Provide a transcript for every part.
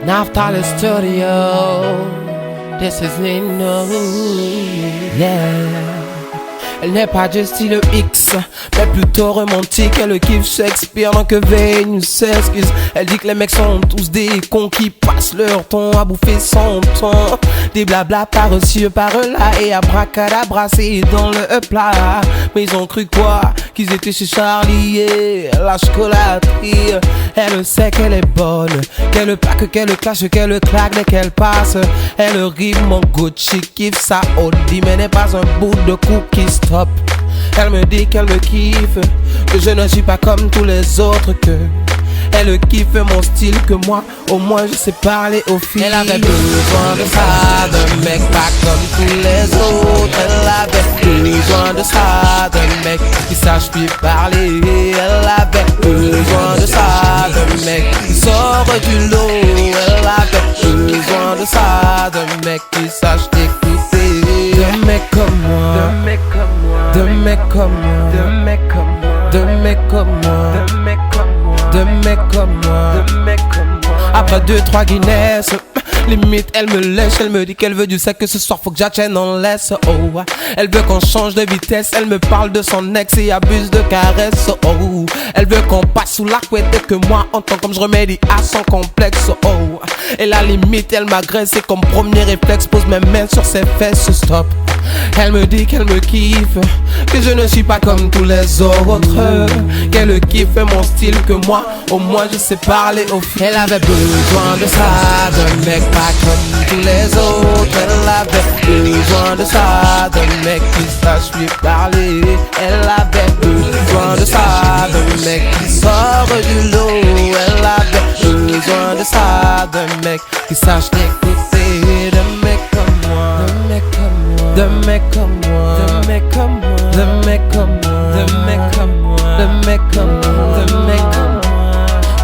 Naftali Studio, this is Nino. Yeah. Elle n'est pas du style X, mais plutôt romantique. Elle kiffe Shakespeare, donc que Vénus s'excuse. Elle dit que les mecs sont tous des cons qui passent leur temps à bouffer son temps. Des blabla par-ci, par-là et abracadabra, c'est dans le plat. Mais ils ont cru quoi? Qu'ils étaient chez Charlie et la chocolaterie. Elle sait qu'elle est bonne, qu'elle pack, qu'elle clash, qu'elle claque dès qu'elle passe. Elle rime mon Gucci, kiffe sa Audi, mais n'est pas un bout de cookie stop. Elle me dit qu'elle me kiffe, que je ne suis pas comme tous les autres, que elle kiffe mon style, que moi, au moins je sais parler aux filles. Elle avait besoin de ça, d'un mec pas comme tous les autres. Elle avait besoin de ça, d'un mec qui sache plus parler. Elle avait besoin de ça, d'un mec qui sort du lot. Elle avait besoin de ça, d'un mec qui sache t'écouter. D'un mec comme moi, d'un mec comme moi, d'un mec comme moi, d'un mec comme moi, d'un mec comme moi, d'un mec comme moi, d'un mec comme moi, d'un mec comme moi. Après 2-3 Guinness, limite elle me lèche. Elle me dit qu'elle veut du sec, que ce soir faut que j'atteigne en laisse. Oh, elle veut qu'on change de vitesse. Elle me parle de son ex et abuse de caresses. Oh, elle veut qu'on passe sous la couette et que moi en tant comme je remédie à son complexe. Oh, et la limite elle m'agresse et comme premier réflexe pose mes mains sur ses fesses. Stop. Elle me dit qu'elle me kiffe, que je ne suis pas comme tous les autres, qu'elle kiffe mon style, que moi au moins je sais parler aux filles. Elle avait besoin de ça, d'un mec pas comme tous les autres. Elle avait besoin de ça, d'un mec qui sache lui parler. Elle avait besoin de ça, d'un mec qui sort du lot. Elle avait besoin de ça, d'un mec qui sache t'écouter. D'un mec comme moi, d'un mec comme moi, d'un mec comme moi, d'un mec comme moi, d'un mec comme moi, d'un mec comme moi, d'un mec comme moi, d'un mec comme moi.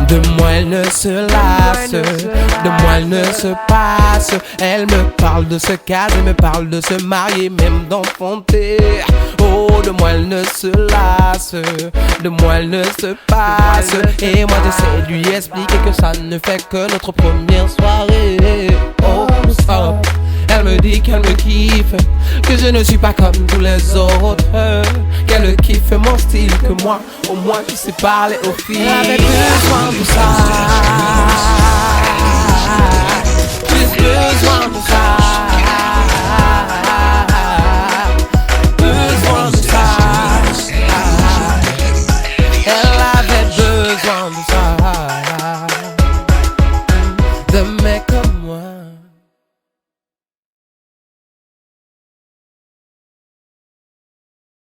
De moi elle ne se lasse, de moi elle ne se passe. Elle me parle de se caser, me parle de se marier, même d'enfanter. Oh, de moi elle ne se lasse, de moi elle ne se passe. Et moi j'essaie de lui expliquer que ça ne fait que notre première soirée. Oh, stop. Elle me dit qu'elle me kiffe, que je ne suis pas comme tous les autres, qu'elle kiffe mon style, que moi, au moins je sais parler aux filles. Elle avait besoin de ça, j'ai besoin de ça, besoin de ça. Elle avait besoin de ça, de mec.